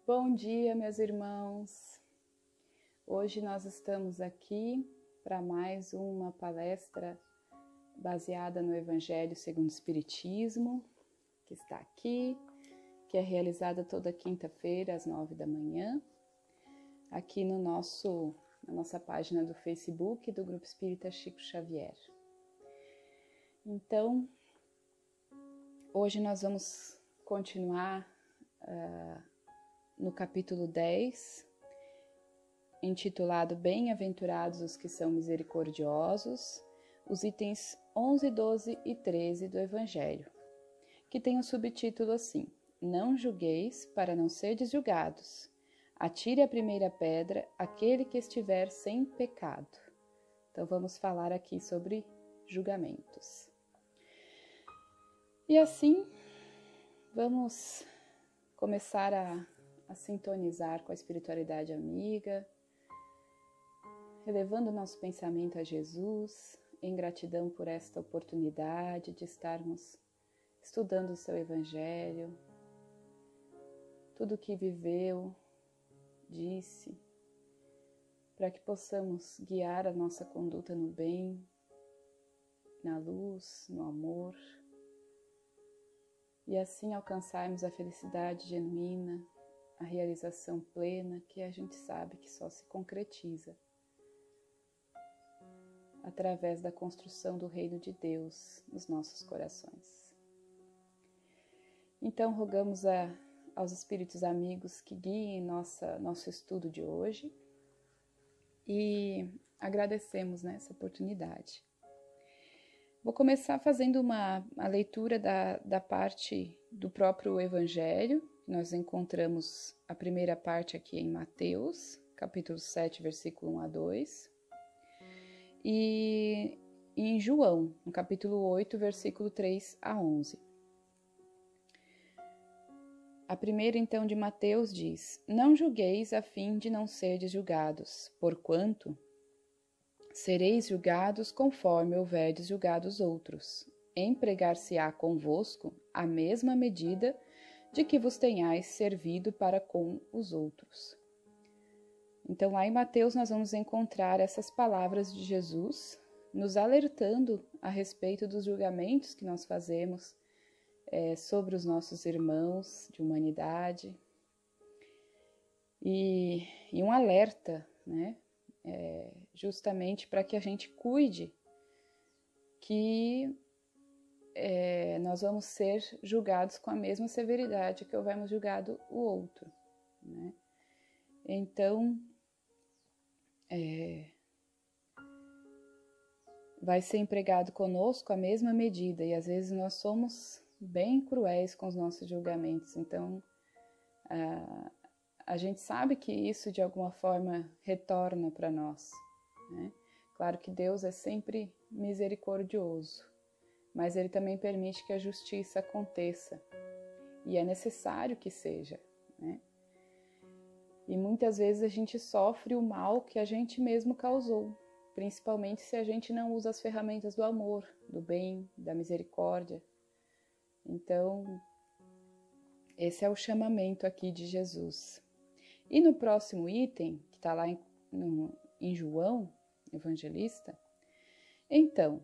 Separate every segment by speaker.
Speaker 1: Bom dia, meus irmãos! Hoje nós estamos aqui para mais uma palestra baseada no Evangelho segundo o Espiritismo, que está aqui, que é realizada toda quinta-feira às 9 da manhã, aqui na nossa página do Facebook do Grupo Espírita Chico Xavier. Então, hoje nós vamos continuar no capítulo 10, intitulado Bem-aventurados os que são misericordiosos, os itens 11, 12 e 13 do Evangelho, que tem o subtítulo assim: Não julgueis para não serdes julgados. Atire a primeira pedra aquele que estiver sem pecado. Então vamos falar aqui sobre julgamentos. E assim, vamos começar a sintonizar com a espiritualidade amiga, elevando nosso pensamento a Jesus, em gratidão por esta oportunidade de estarmos estudando o seu Evangelho, tudo o que viveu, disse, para que possamos guiar a nossa conduta no bem, na luz, no amor, e assim alcançarmos a felicidade genuína, a realização plena que a gente sabe que só se concretiza através da construção do reino de Deus nos nossos corações. Então, rogamos aos espíritos amigos que guiem nosso estudo de hoje e agradecemos essa oportunidade. Vou começar fazendo a leitura da parte do próprio Evangelho. Nós encontramos a primeira parte aqui em Mateus, capítulo 7, versículo 1 a 2, e em João, no capítulo 8, versículo 3 a 11. A primeira, então, de Mateus diz: Não julgueis a fim de não serdes julgados, porquanto sereis julgados conforme houverdes julgado os outros. Empregar-se-á convosco a mesma medida de que vos tenhais servido para com os outros. Então, lá em Mateus, nós vamos encontrar essas palavras de Jesus, nos alertando a respeito dos julgamentos que nós fazemos sobre os nossos irmãos de humanidade. E um alerta, né? Justamente para que a gente cuide que nós vamos ser julgados com a mesma severidade que houvermos julgado o outro, né? Então, vai ser empregado conosco a mesma medida, e às vezes nós somos bem cruéis com os nossos julgamentos. Então, a gente sabe que isso de alguma forma retorna para nós, né? Claro que Deus é sempre misericordioso, mas Ele também permite que a justiça aconteça, e é necessário que seja, né? E muitas vezes a gente sofre o mal que a gente mesmo causou, principalmente se a gente não usa as ferramentas do amor, do bem, da misericórdia. Então, esse é o chamamento aqui de Jesus. E no próximo item, que está lá em João, evangelista, então,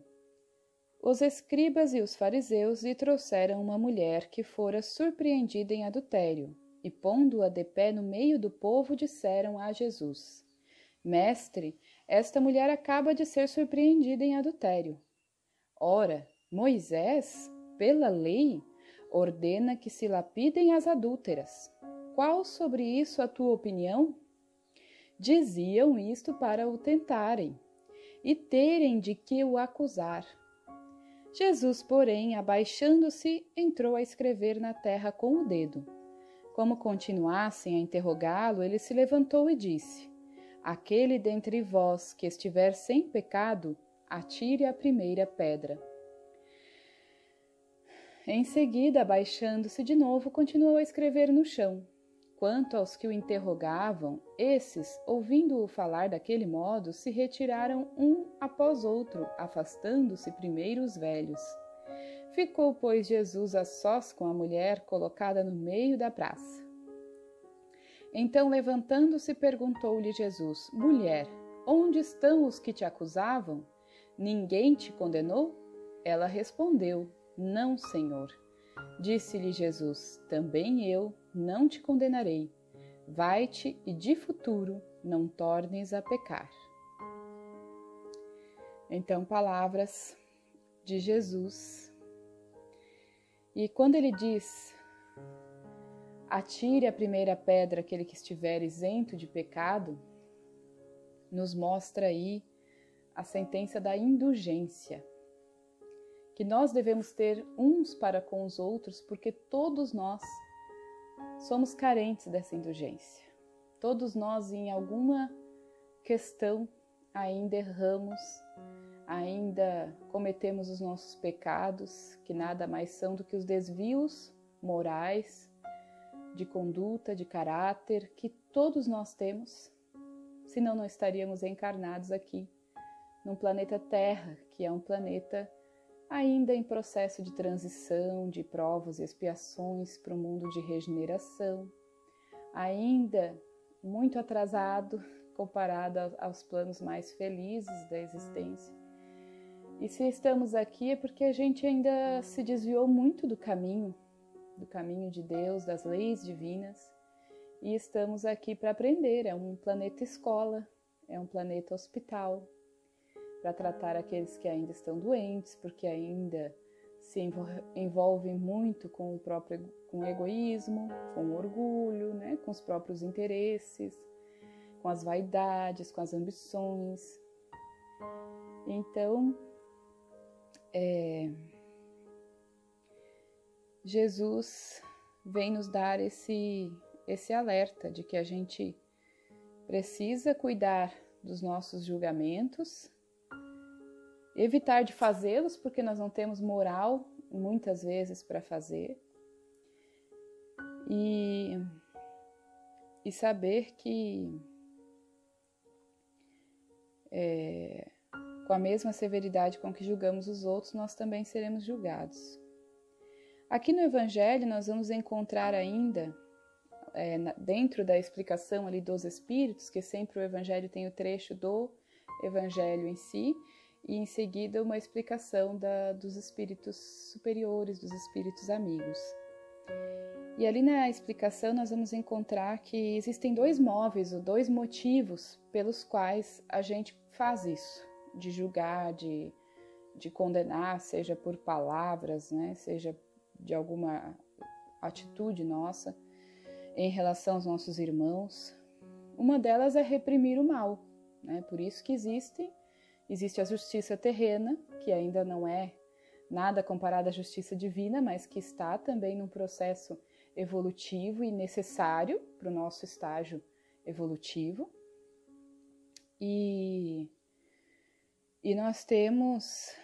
Speaker 1: os escribas e os fariseus lhe trouxeram uma mulher que fora surpreendida em adultério, e pondo-a de pé no meio do povo, disseram a Jesus: Mestre, esta mulher acaba de ser surpreendida em adultério. Ora, Moisés, pela lei, ordena que se lapidem as adúlteras. Qual sobre isso a tua opinião? Diziam isto para o tentarem e terem de que o acusar. Jesus, porém, abaixando-se, entrou a escrever na terra com o dedo. Como continuassem a interrogá-lo, ele se levantou e disse: Aquele dentre vós que estiver sem pecado, atire a primeira pedra. Em seguida, abaixando-se de novo, continuou a escrever no chão. Quanto aos que o interrogavam, esses, ouvindo-o falar daquele modo, se retiraram um após outro, afastando-se primeiro os velhos. Ficou, pois, Jesus a sós com a mulher colocada no meio da praça. Então, levantando-se, perguntou-lhe Jesus: Mulher, onde estão os que te acusavam? Ninguém te condenou? Ela respondeu: Não, Senhor. Disse-lhe Jesus: Também eu não te condenarei. Vai-te e de futuro não tornes a pecar. Então, palavras de Jesus. E quando ele diz: Atire a primeira pedra aquele que estiver isento de pecado, nos mostra aí a sentença da indulgência, que nós devemos ter uns para com os outros, porque todos nós somos carentes dessa indulgência. Todos nós, em alguma questão, ainda erramos, ainda cometemos os nossos pecados, que nada mais são do que os desvios morais, de conduta, de caráter, que todos nós temos, senão não estaríamos encarnados aqui, num planeta Terra, que é um planeta ainda em processo de transição, de provas e expiações para o mundo de regeneração, ainda muito atrasado comparado aos planos mais felizes da existência. E se estamos aqui é porque a gente ainda se desviou muito do caminho de Deus, das leis divinas, e estamos aqui para aprender. É um planeta escola, é um planeta hospital, para tratar aqueles que ainda estão doentes, porque ainda se envolvem muito com o egoísmo, com o orgulho, né? Com os próprios interesses, com as vaidades, com as ambições. Então, Jesus vem nos dar esse alerta de que a gente precisa cuidar dos nossos julgamentos, evitar de fazê-los porque nós não temos moral muitas vezes para fazer, e saber que com a mesma severidade com que julgamos os outros, nós também seremos julgados. Aqui no Evangelho nós vamos encontrar ainda, dentro da explicação ali dos Espíritos, que sempre o Evangelho tem o trecho do Evangelho em si, e em seguida uma explicação dos Espíritos superiores, dos Espíritos amigos. E ali na explicação nós vamos encontrar que existem dois móveis, ou dois motivos pelos quais a gente faz isso, de julgar, de condenar, seja por palavras, né, seja de alguma atitude nossa em relação aos nossos irmãos. Uma delas é reprimir o mal, né? Por isso que existe a justiça terrena, que ainda não é nada comparada à justiça divina, mas que está também num processo evolutivo e necessário para o nosso estágio evolutivo. E nós temos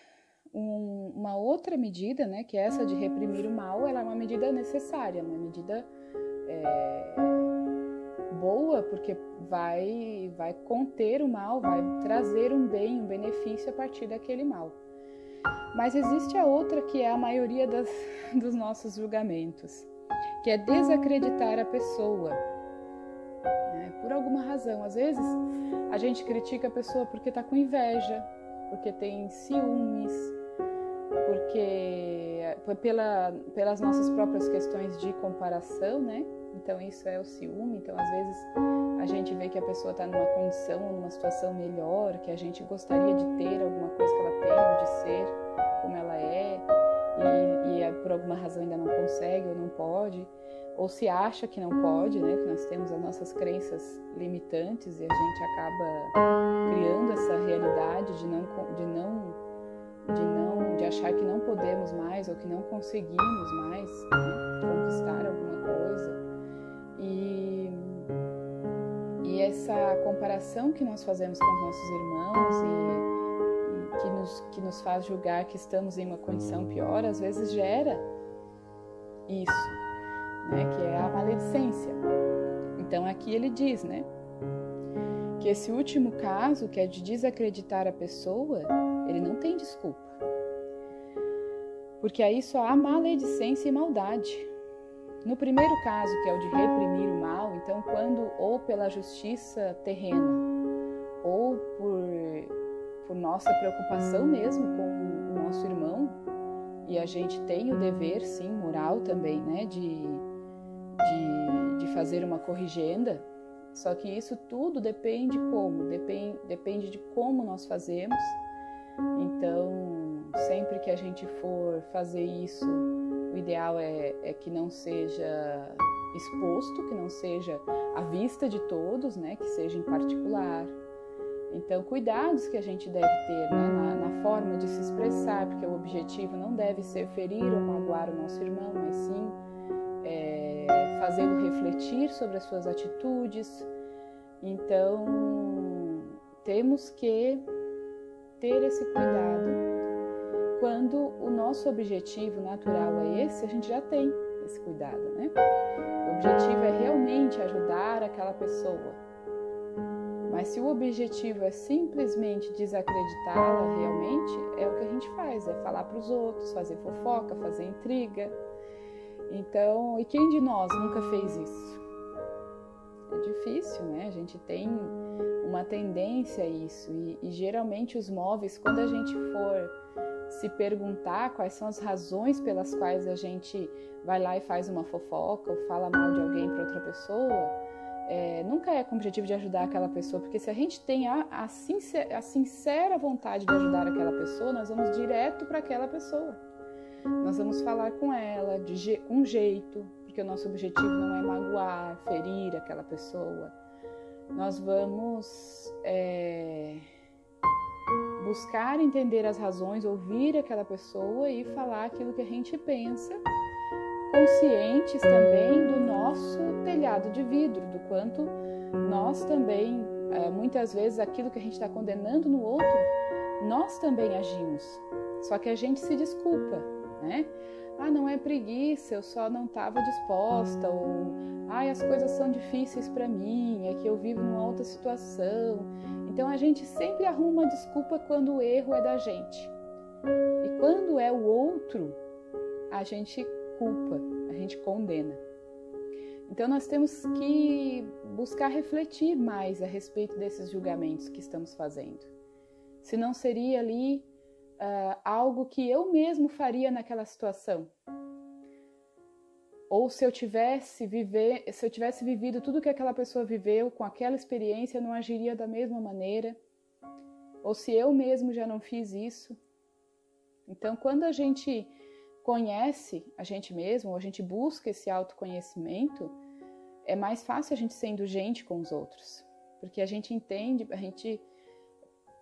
Speaker 1: uma outra medida, né, que é essa de reprimir o mal. Ela é uma medida necessária, uma medida boa, porque vai conter o mal, vai trazer um bem, um benefício a partir daquele mal. Mas existe a outra, que é a maioria dos nossos julgamentos, que é desacreditar a pessoa, né, por alguma razão. Às vezes a gente critica a pessoa porque está com inveja, porque tem ciúmes, porque pelas nossas próprias questões de comparação, né? Então isso é o ciúme. Então às vezes a gente vê que a pessoa está numa condição, numa situação melhor, que a gente gostaria de ter alguma coisa que ela tem, ou de ser como ela é, e por alguma razão ainda não consegue ou não pode, ou se acha que não pode, né? Que nós temos as nossas crenças limitantes e a gente acaba criando essa realidade de achar que não podemos mais ou que não conseguimos mais, né, conquistar alguma coisa. E essa comparação que nós fazemos com os nossos irmãos e que nos faz julgar que estamos em uma condição pior, às vezes gera isso, né, que é a maledicência. Então aqui ele diz, né, que esse último caso, que é de desacreditar a pessoa, ele não tem desculpa. Porque aí só há maledicência e maldade. No primeiro caso, que é o de reprimir o mal, então quando ou pela justiça terrena, ou por nossa preocupação mesmo com o nosso irmão, e a gente tem o dever, sim, moral também, né, de fazer uma corrigenda, só que isso tudo depende como? Depende de como nós fazemos. Então, sempre que a gente for fazer isso, o ideal é que não seja exposto, que não seja à vista de todos, né, que seja em particular. Então, cuidados que a gente deve ter, né, na forma de se expressar, porque o objetivo não deve ser ferir ou magoar o nosso irmão, mas sim fazê-lo refletir sobre as suas atitudes. Então, temos que ter esse cuidado. Quando o nosso objetivo natural é esse, a gente já tem esse cuidado, né? O objetivo é realmente ajudar aquela pessoa. Mas se o objetivo é simplesmente desacreditá-la realmente, é o que a gente faz, é falar para os outros, fazer fofoca, fazer intriga. Então, e quem de nós nunca fez isso? É difícil, né? A gente tem uma tendência a isso. E geralmente os móveis, quando a gente for se perguntar quais são as razões pelas quais a gente vai lá e faz uma fofoca ou fala mal de alguém para outra pessoa, nunca é com o objetivo de ajudar aquela pessoa, porque se a gente tem a sincera vontade de ajudar aquela pessoa, nós vamos direto para aquela pessoa. Nós vamos falar com ela de um jeito, porque o nosso objetivo não é magoar, ferir aquela pessoa. Nós vamos buscar entender as razões, ouvir aquela pessoa e falar aquilo que a gente pensa, conscientes também do nosso telhado de vidro, do quanto nós também, muitas vezes, aquilo que a gente está condenando no outro, nós também agimos. Só que a gente se desculpa, né? Ah, não é preguiça, eu só não estava disposta, ou as coisas são difíceis para mim, é que eu vivo numa outra situação. Então a gente sempre arruma uma desculpa quando o erro é da gente. E quando é o outro, a gente culpa, a gente condena. Então nós temos que buscar refletir mais a respeito desses julgamentos que estamos fazendo. Se não seria ali algo que eu mesmo faria naquela situação. Ou se eu tivesse vivido tudo que aquela pessoa viveu, com aquela experiência, eu não agiria da mesma maneira. Ou se eu mesmo já não fiz isso. Então, quando a gente conhece a gente mesmo, ou a gente busca esse autoconhecimento, é mais fácil a gente ser indulgente com os outros. Porque a gente entende, a gente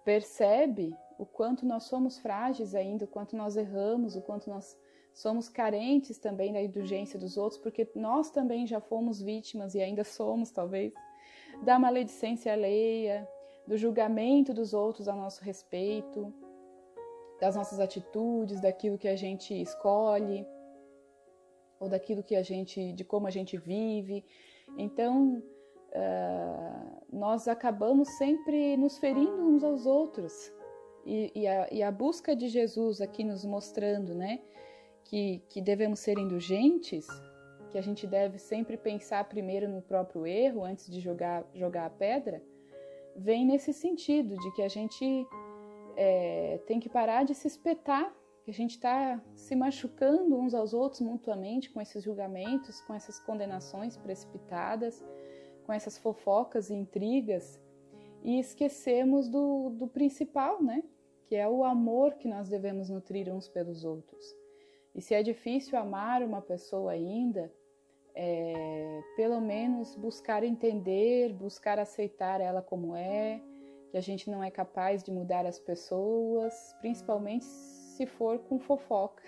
Speaker 1: percebe o quanto nós somos frágeis ainda, o quanto nós erramos, o quanto nós somos carentes também da indulgência dos outros, porque nós também já fomos vítimas e ainda somos, talvez, da maledicência alheia, do julgamento dos outros a nosso respeito, das nossas atitudes, daquilo que a gente escolhe, ou daquilo que de como a gente vive. Então, nós acabamos sempre nos ferindo uns aos outros. E a busca de Jesus aqui nos mostrando, né, que devemos ser indulgentes, que a gente deve sempre pensar primeiro no próprio erro antes de jogar a pedra, vem nesse sentido de que a gente tem que parar de se espetar, que a gente está se machucando uns aos outros mutuamente com esses julgamentos, com essas condenações precipitadas, com essas fofocas e intrigas, e esquecemos do principal, né? Que é o amor que nós devemos nutrir uns pelos outros. E se é difícil amar uma pessoa ainda, pelo menos buscar entender, buscar aceitar ela como é, que a gente não é capaz de mudar as pessoas, principalmente se for com fofoca.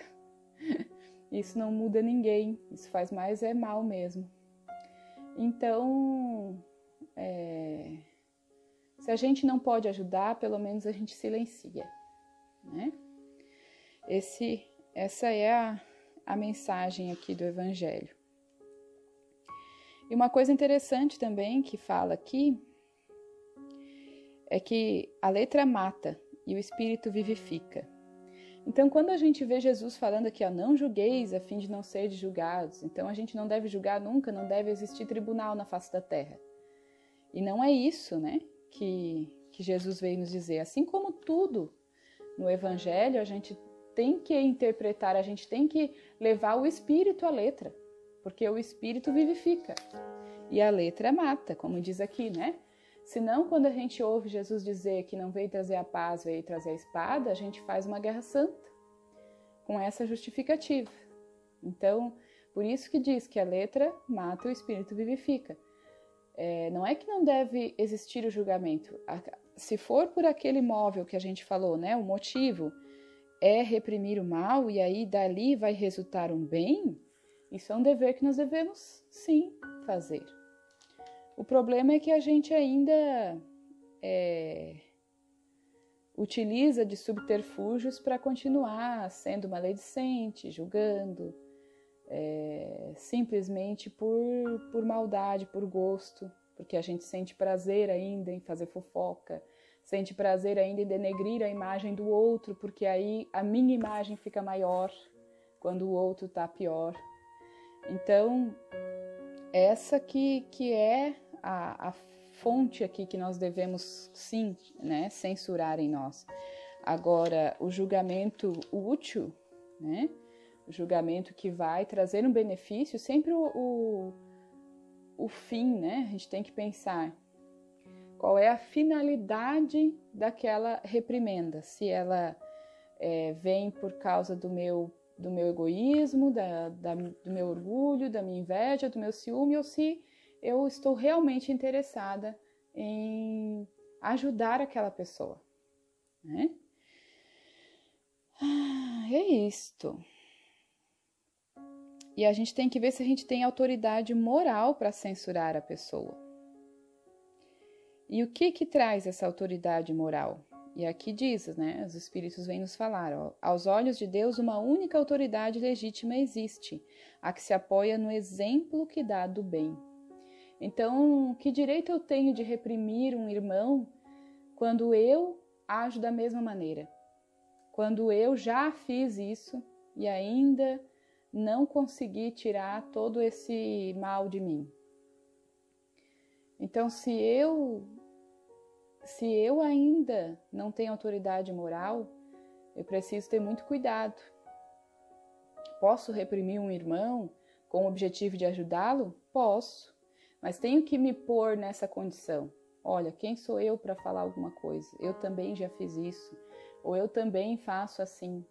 Speaker 1: Isso não muda ninguém, isso faz mais mal mesmo. Então, se a gente não pode ajudar, pelo menos a gente silencia, né? Essa é a mensagem aqui do Evangelho. E uma coisa interessante também que fala aqui é que a letra mata e o espírito vivifica. Então, quando a gente vê Jesus falando aqui, ó, não julgueis a fim de não ser julgados, então a gente não deve julgar nunca, não deve existir tribunal na face da terra. E não é isso, né, que Jesus veio nos dizer. Assim como tudo no Evangelho, a gente tem que interpretar, a gente tem que levar o Espírito à letra, porque o Espírito vivifica e a letra mata, como diz aqui, né? Senão, quando a gente ouve Jesus dizer que não veio trazer a paz, veio trazer a espada, a gente faz uma guerra santa com essa justificativa. Então, por isso que diz que a letra mata e o Espírito vivifica. Não é que não deve existir o julgamento. Se for por aquele móvel que a gente falou, né, o motivo é reprimir o mal e aí dali vai resultar um bem, isso é um dever que nós devemos sim fazer. O problema é que a gente ainda utiliza de subterfúgios para continuar sendo maledicente, julgando, simplesmente por maldade, por gosto, porque a gente sente prazer ainda em fazer fofoca, sente prazer ainda em denegrir a imagem do outro, porque aí a minha imagem fica maior quando o outro está pior. Então, essa que é a fonte aqui que nós devemos, sim, né, censurar em nós. Agora, o julgamento útil, né, o julgamento que vai trazer um benefício, sempre o fim, né, a gente tem que pensar qual é a finalidade daquela reprimenda, se ela vem por causa do meu egoísmo, do meu orgulho, da minha inveja, do meu ciúme, ou se eu estou realmente interessada em ajudar aquela pessoa, né? É isto. E a gente tem que ver se a gente tem autoridade moral para censurar a pessoa. E o que traz essa autoridade moral? E aqui diz, né? Os Espíritos vêm nos falar, ó, aos olhos de Deus uma única autoridade legítima existe, a que se apoia no exemplo que dá do bem. Então, que direito eu tenho de reprimir um irmão quando eu ajo da mesma maneira? Quando eu já fiz isso e ainda não consegui tirar todo esse mal de mim. Então, se eu ainda não tenho autoridade moral, eu preciso ter muito cuidado. Posso reprimir um irmão com o objetivo de ajudá-lo? Posso. Mas tenho que me pôr nessa condição. Olha, quem sou eu para falar alguma coisa? Eu também já fiz isso. Ou eu também faço assim.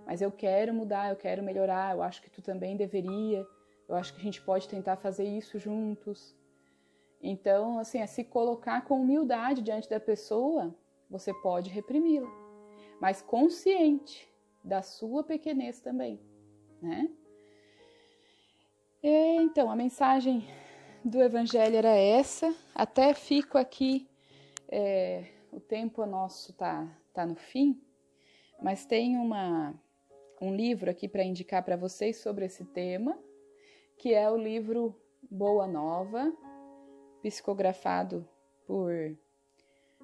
Speaker 1: Mas eu quero mudar, eu quero melhorar. Eu acho que tu também deveria. Eu acho que a gente pode tentar fazer isso juntos. Então, assim, se colocar com humildade diante da pessoa, você pode reprimi-la. Mas consciente da sua pequenez também, né? Então, a mensagem do Evangelho era essa. Até fico aqui, o tempo nosso tá no fim, mas tem um livro aqui para indicar para vocês sobre esse tema, que é o livro Boa Nova, psicografado por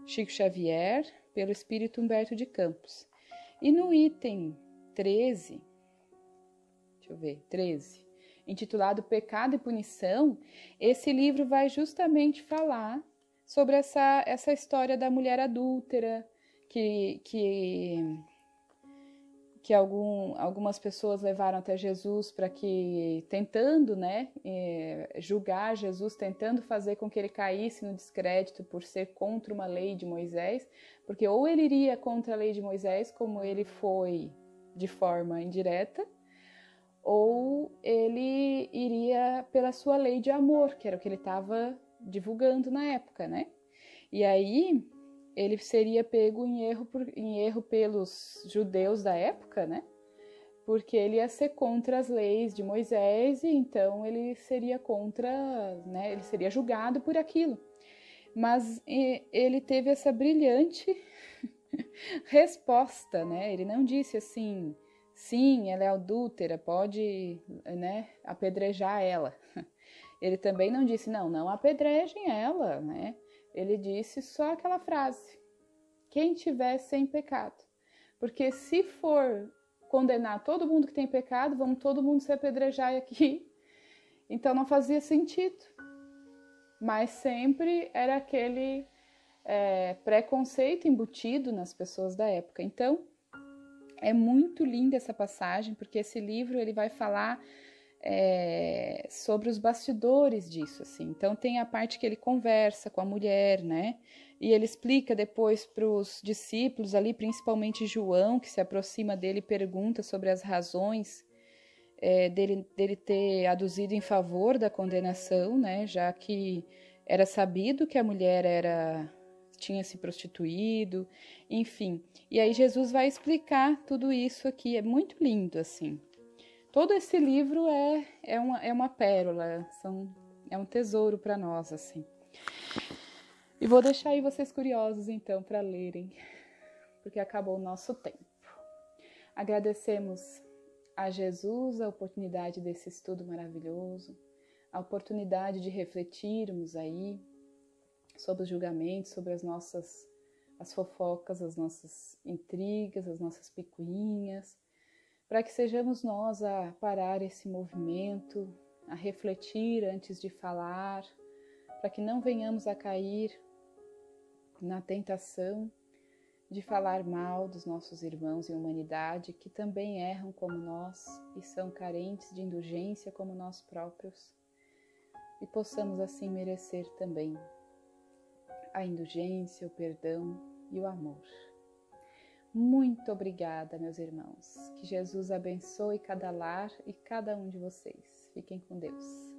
Speaker 1: Chico Xavier, pelo Espírito Humberto de Campos. E no item 13, 13, intitulado Pecado e Punição, esse livro vai justamente falar sobre essa história da mulher adúltera, que algumas pessoas levaram até Jesus para que, tentando, né, julgar Jesus, tentando fazer com que ele caísse no descrédito por ser contra uma lei de Moisés, porque ou ele iria contra a lei de Moisés, como ele foi de forma indireta, ou ele iria pela sua lei de amor, que era o que ele estava divulgando na época, né? E aí ele seria pego em erro pelos judeus da época, né? Porque ele ia ser contra as leis de Moisés e então ele seria contra, né? Ele seria julgado por aquilo. Mas ele teve essa brilhante resposta, né? Ele não disse assim, sim, ela é adúltera, pode, né, apedrejar ela. Ele também não disse, não apedrejem ela, né? Ele disse só aquela frase, quem tiver sem pecado. Porque se for condenar todo mundo que tem pecado, vamos todo mundo se apedrejar aqui. Então não fazia sentido. Mas sempre era aquele preconceito embutido nas pessoas da época. Então, é muito linda essa passagem, porque esse livro ele vai falar sobre os bastidores disso, assim. Então tem a parte que ele conversa com a mulher, né? E ele explica depois para os discípulos ali, principalmente João, que se aproxima dele e pergunta sobre as razões dele ter aduzido em favor da condenação, né? Já que era sabido que a mulher tinha se prostituído, enfim. E aí Jesus vai explicar tudo isso aqui, é muito lindo, assim. Todo esse livro é uma pérola, é um tesouro para nós, assim. E vou deixar aí vocês curiosos, então, para lerem, porque acabou o nosso tempo. Agradecemos a Jesus a oportunidade desse estudo maravilhoso, a oportunidade de refletirmos aí sobre os julgamentos, sobre as fofocas, as nossas intrigas, as nossas picuinhas, para que sejamos nós a parar esse movimento, a refletir antes de falar, para que não venhamos a cair na tentação de falar mal dos nossos irmãos em humanidade, que também erram como nós e são carentes de indulgência como nós próprios, e possamos assim merecer também a indulgência, o perdão e o amor. Muito obrigada, meus irmãos. Que Jesus abençoe cada lar e cada um de vocês. Fiquem com Deus.